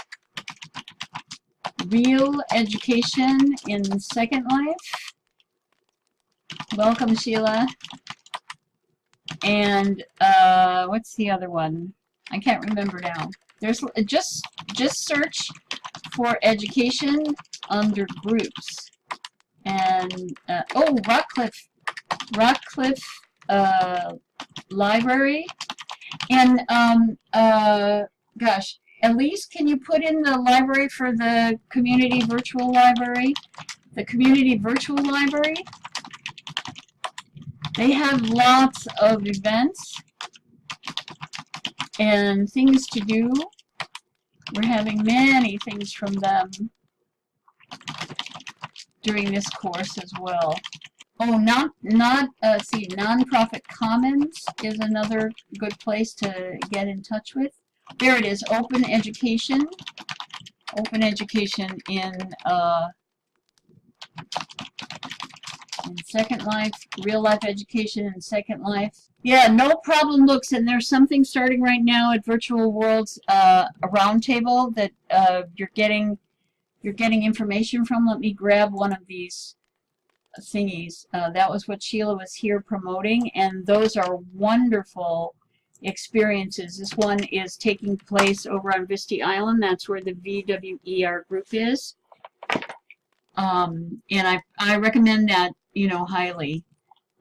Real Education in Second Life. Welcome, Sheila. And what's the other one? I can't remember now. There's just search for education under groups. And oh, Rockcliffe Library. And gosh, Elise, can you put in the library for the community virtual library? The community virtual library, they have lots of events and things to do. We're having many things from them during this course as well. Oh, see, Nonprofit Commons is another good place to get in touch with. There it is, Open Education. Open Education in Second Life, Real Life Education in Second Life. Yeah, no problem looks, and there's something starting right now at Virtual Worlds, a roundtable that you're getting information from. Let me grab one of these thingies. That was what Sheila was here promoting, and those are wonderful experiences. This one is taking place over on Vista Island. That's where the VWER group is. And I recommend that, you know, highly.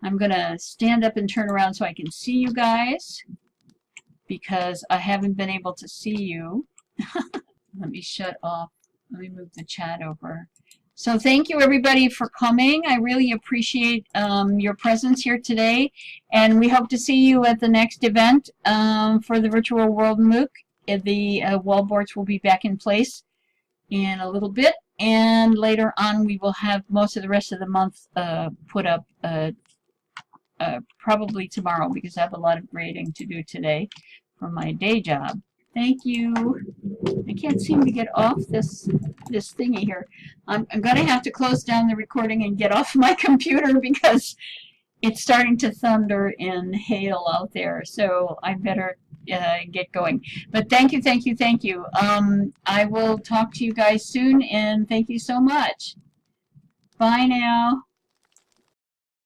I'm going to stand up and turn around so I can see you guys, because I haven't been able to see you. Let me shut off. Let me move the chat over. So thank you everybody for coming. I really appreciate your presence here today, and we hope to see you at the next event for the Virtual World MOOC. The wallboards will be back in place in a little bit, and later on we will have most of the rest of the month put up probably tomorrow, because I have a lot of grading to do today for my day job. Thank you. I can't seem to get off this thingy here. I'm going to have to close down the recording and get off my computer, because it's starting to thunder and hail out there. So I better get going. But thank you, thank you, thank you. I will talk to you guys soon, and thank you so much. Bye now.